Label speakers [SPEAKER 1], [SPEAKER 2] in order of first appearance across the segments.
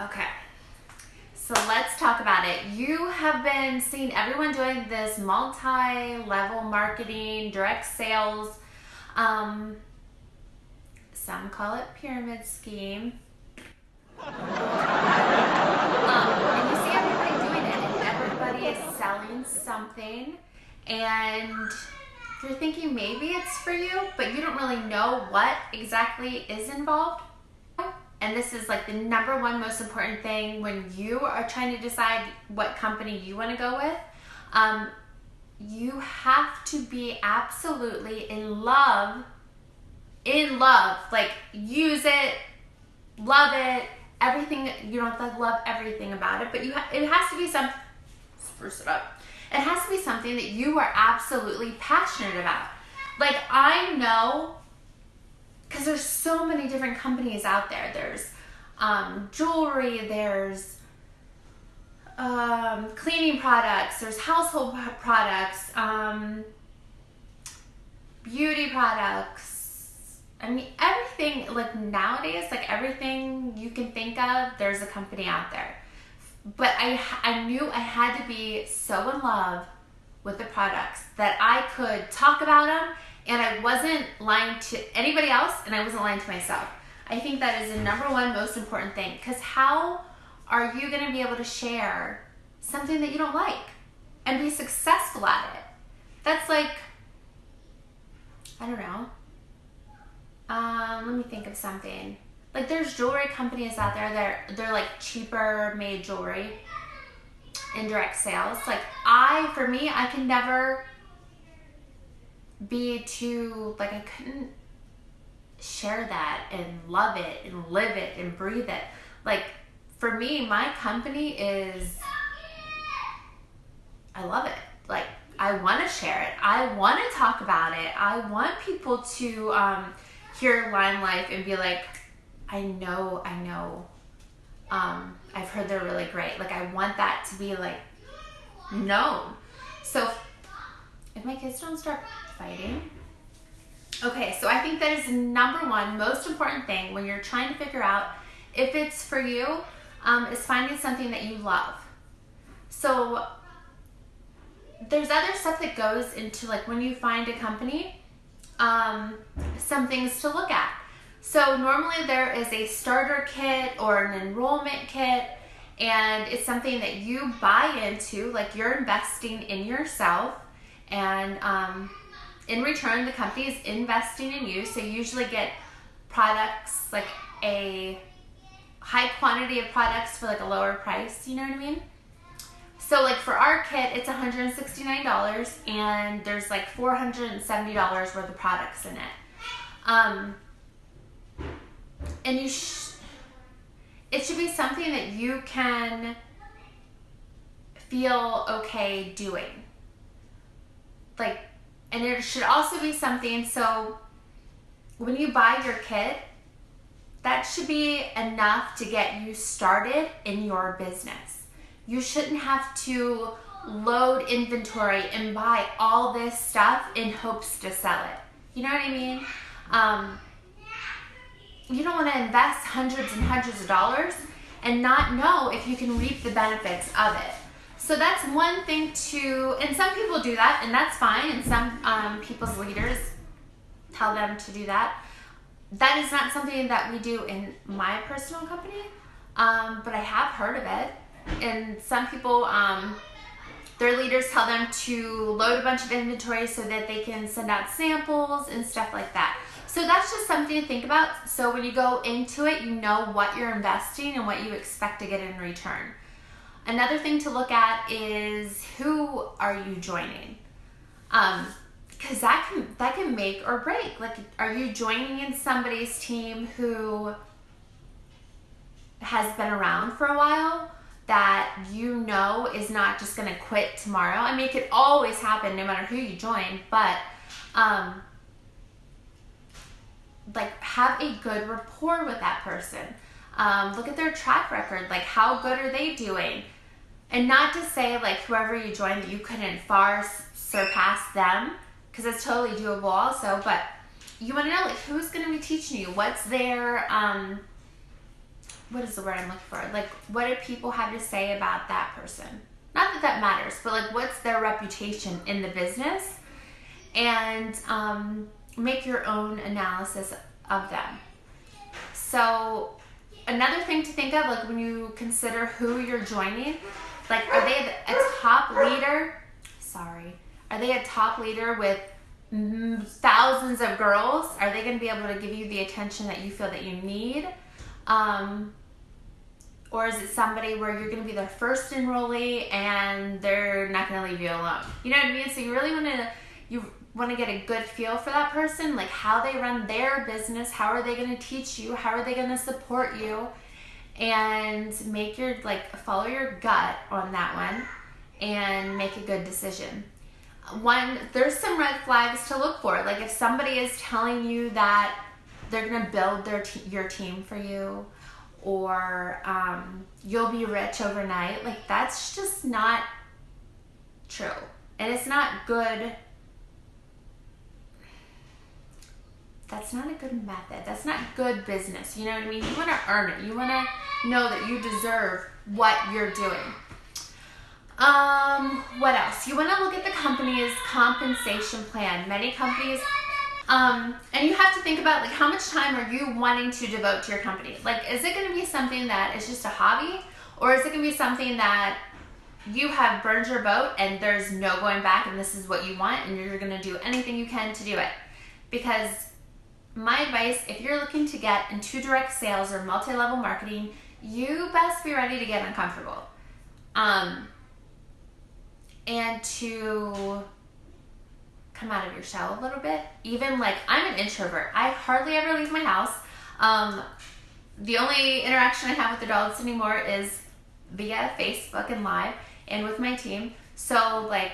[SPEAKER 1] Okay, so let's talk about it. You have been seeing everyone doing this multi-level marketing, direct sales. Um, some call it pyramid scheme. And you see everybody doing it, and everybody is selling something. And you're thinking maybe it's for you, but you don't really know what exactly is involved. And this is like the number one most important thing when you are trying to decide what company you want to go with. You have to be absolutely in love, like use it, love it, everything. You don't have to love everything about it, but it has to be some, spruce it up. It has to be something that you are absolutely passionate about. Like I know, because there's so many different companies out there. There's jewelry, there's cleaning products, there's household products, beauty products. I mean, everything, like nowadays, like everything you can think of, there's a company out there. But I knew I had to be so in love with the products that I could talk about them and I wasn't lying to anybody else and I wasn't lying to myself. I think that is the number one most important thing, because how are you going to be able to share something that you don't like and be successful at it? That's like, I don't know. Let me think of something. Like there's jewelry companies out there they're like cheaper made jewelry in direct sales. Like for me, I can never be too, like I couldn't share that and love it and live it and breathe it. Like for me, my company is, I love it. Like I want to share it. I want to talk about it. I want people to hear Lime Life and be like, I know. I've heard they're really great. Like I want that to be like known. So if my kids don't start fighting. Okay, so I think that is the number one most important thing when you're trying to figure out if it's for you, is finding something that you love. So there's other stuff that goes into like when you find a company, some things to look at. So normally there is a starter kit or an enrollment kit, and it's something that you buy into, like you're investing in yourself, and in return the company is investing in you. So you usually get products, like a high quantity of products for like a lower price, you know what I mean? So like for our kit, it's $169 and there's like $470 worth of products in it. And it should be something that you can feel okay doing. Like, and it should also be something, so when you buy your kit, that should be enough to get you started in your business. You shouldn't have to load inventory and buy all this stuff in hopes to sell it. You know what I mean? You don't want to invest hundreds and hundreds of dollars and not know if you can reap the benefits of it. So that's one thing and some people do that, and that's fine, and some people's leaders tell them to do that. That is not something that we do in my personal company, but I have heard of it. And some people, their leaders tell them to load a bunch of inventory so that they can send out samples and stuff like that. So that's just something to think about. So when you go into it, you know what you're investing and what you expect to get in return. Another thing to look at is who are you joining? Because that can make or break. Like, are you joining in somebody's team who has been around for a while, that you know is not just going to quit tomorrow? I mean, it could always happen no matter who you join, but like have a good rapport with that person. Look at their track record. Like, how good are they doing? And not to say like whoever you join that you couldn't far surpass them, because it's totally doable also, but you want to know like who's going to be teaching you, what's their what is the word I'm looking for? Like, what do people have to say about that person? Not that that matters, but like, what's their reputation in the business? And make your own analysis of them. So another thing to think of, like when you consider who you're joining, like, are they a top leader? Are they a top leader with thousands of girls? Are they going to be able to give you the attention that you feel that you need? Or is it somebody where you're going to be their first enrollee and they're not going to leave you alone? You know what I mean? So you really want to get a good feel for that person, like how they run their business, how are they going to teach you, how are they going to support you, and make your, like, follow your gut on that one and make a good decision. There's some red flags to look for. Like if somebody is telling you that they're going to build your team for you, or you'll be rich overnight, like that's just not true. And it's not good. That's not a good method. That's not good business. You know what I mean? You want to earn it. You want to know that you deserve what you're doing. What else? You want to look at the company's compensation plan. Many companies, and you have to think about, like, how much time are you wanting to devote to your company? Like, is it going to be something that is just a hobby, or is it going to be something that you have burned your boat and there's no going back and this is what you want and you're going to do anything you can to do it? Because my advice, if you're looking to get into direct sales or multi-level marketing, you best be ready to get uncomfortable. And to come out of your shell a little bit. Even, like, I'm an introvert. I hardly ever leave my house. The only interaction I have with adults anymore is via Facebook and Live and with my team. So, like,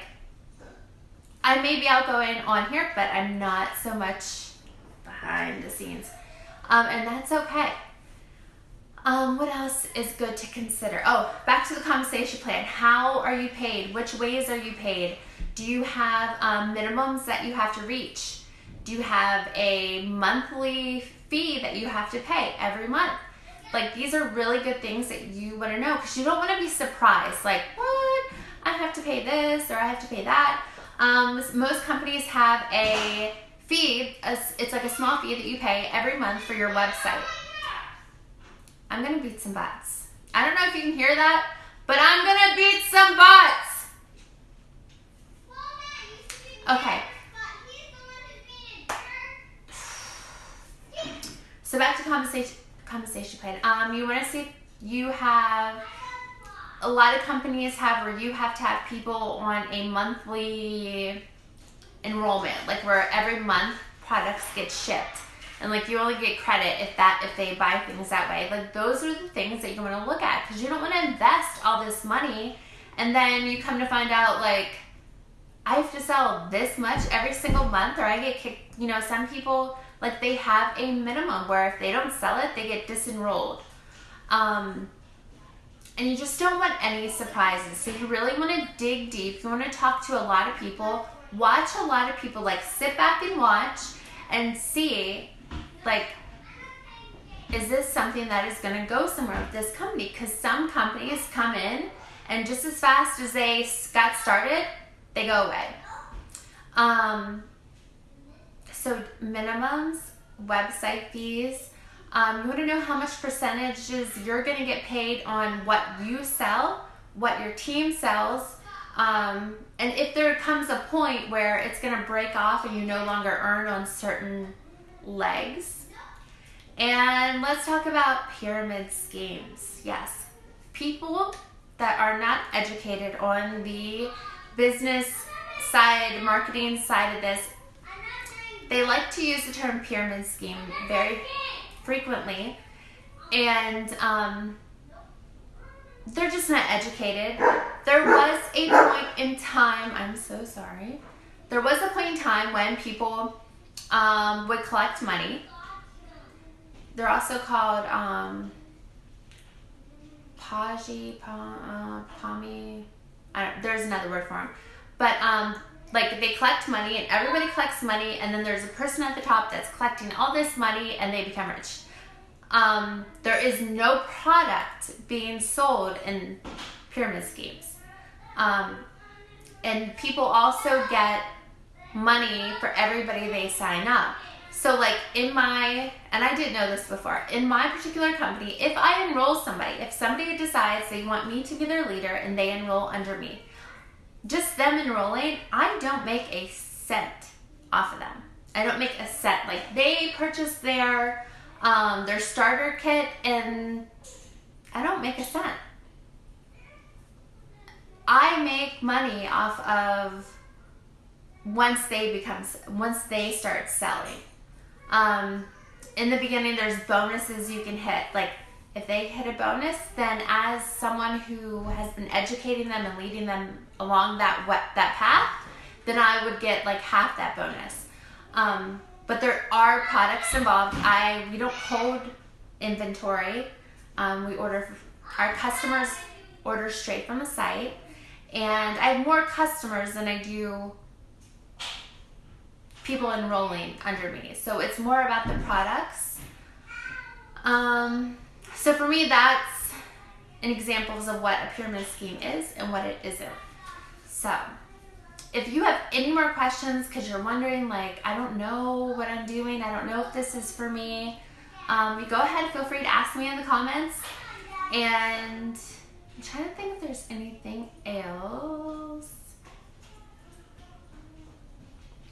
[SPEAKER 1] I may be outgoing on here, but I'm not so much behind the scenes. And that's okay. What else is good to consider? Oh, back to the compensation plan. How are you paid? Which ways are you paid? Do you have minimums that you have to reach? Do you have a monthly fee that you have to pay every month? Like, these are really good things that you want to know, because you don't want to be surprised. Like, what? I have to pay this or I have to pay that. Most companies have a fee. It's like a small fee that you pay every month for your website. I'm going to beat some butts. I don't know if you can hear that, but I'm going to beat some butts. Okay. So back to compensation plan. You want to see, you have, a lot of companies have where you have to have people on a monthly enrollment, like where every month products get shipped. And, like, you only get credit if they buy things that way. Like, those are the things that you want to look at, because you don't want to invest all this money and then you come to find out, like, I have to sell this much every single month, or I get kicked. You know, some people, like, they have a minimum where if they don't sell it, they get disenrolled. And you just don't want any surprises. So you really want to dig deep. You want to talk to a lot of people, watch a lot of people, like, sit back and watch and see, like, is this something that is going to go somewhere with this company? Because some companies come in and just as fast as they got started, they go away. So minimums, website fees. You want to know how much percentages you're going to get paid on what you sell, what your team sells, and if there comes a point where it's going to break off and you no longer earn on certain legs. And let's talk about pyramid schemes. Yes, people that are not educated on the business side, marketing side of this, they like to use the term pyramid scheme very frequently, and they're just not educated. There was a point in time, I'm so sorry, there was a point in time when people would collect money. They're also called there's another word for them. But like, they collect money and everybody collects money, and then there's a person at the top that's collecting all this money and they become rich. There is no product being sold in pyramid schemes. And people also get money for everybody they sign up. So like and I didn't know this before, in my particular company, if I enroll somebody, if somebody decides they want me to be their leader and they enroll under me, just them enrolling, I don't make a cent off of them. I don't make a cent. Like they purchase their starter kit and I don't make a cent. I make money off of once they start selling. In the beginning, there's bonuses you can hit. Like if they hit a bonus, then as someone who has been educating them and leading them along that path, then I would get like half that bonus. But there are products involved. We don't hold inventory. Our customers order straight from the site, and I have more customers than I do people enrolling under me. So it's more about the products. So for me, that's an examples of what a pyramid scheme is and what it isn't. So if you have any more questions, because you're wondering, like, I don't know what I'm doing, I don't know if this is for me, you go ahead, feel free to ask me in the comments. And I'm trying to think if there's anything else.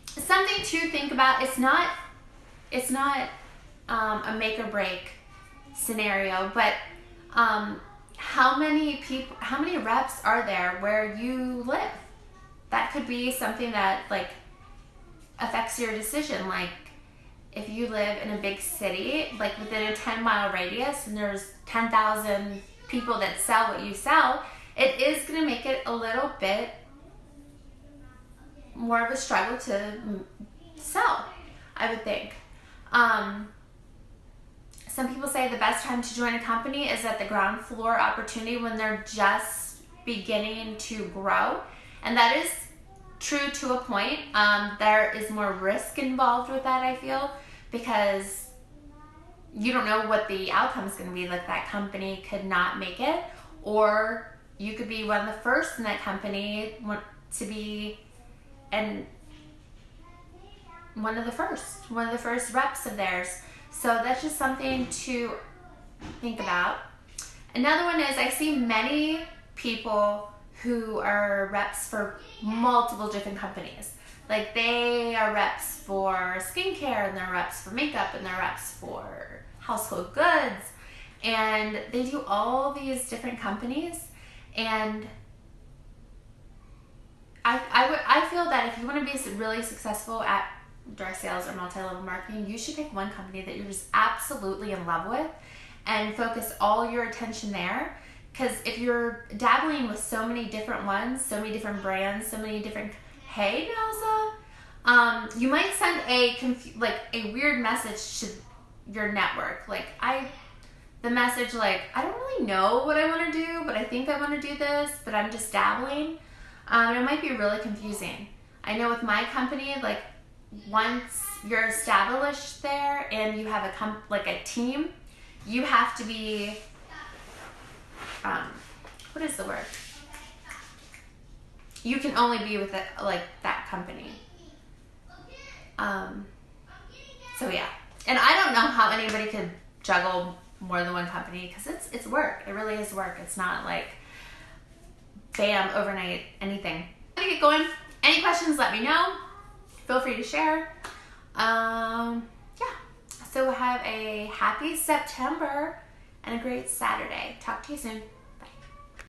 [SPEAKER 1] Something to think about. It's not a make or break scenario, but how many reps are there where you live? That could be something that like affects your decision. Like if you live in a big city, like within a 10-mile radius, and there's 10,000 people that sell what you sell, it is going to make it a little bit more of a struggle to sell, I would think. Some people say the best time to join a company is at the ground floor opportunity when they're just beginning to grow. And that is true to a point. There is more risk involved with that, I feel, because you don't know what the outcome is going to be. Like that company could not make it, or you could be one of the first in that company to be one of the first reps of theirs. So that's just something to think about. Another one is I see many people who are reps for multiple different companies. Like they are reps for skincare, and they're reps for makeup, and they're reps for household goods, and they do all these different companies. And I feel that if you want to be really successful at direct sales or multi-level marketing, you should pick one company that you're just absolutely in love with and focus all your attention there. Because if you're dabbling with so many different ones, so many different brands, so many different, hey Nelsa, you might send a weird message to your network. The message like, I don't really know what I want to do, but I think I want to do this, but I'm just dabbling. It might be really confusing. I know with my company, like once you're established there and you have a team, you have to be, what is the word? You can only be with that company. So yeah, and I don't know how anybody could juggle more than one company, because it's work. It really is work. It's not like bam, overnight, anything. I'm gonna get going. Any questions, let me know. Feel free to share. Yeah. So have a happy September and a great Saturday. Talk to you soon.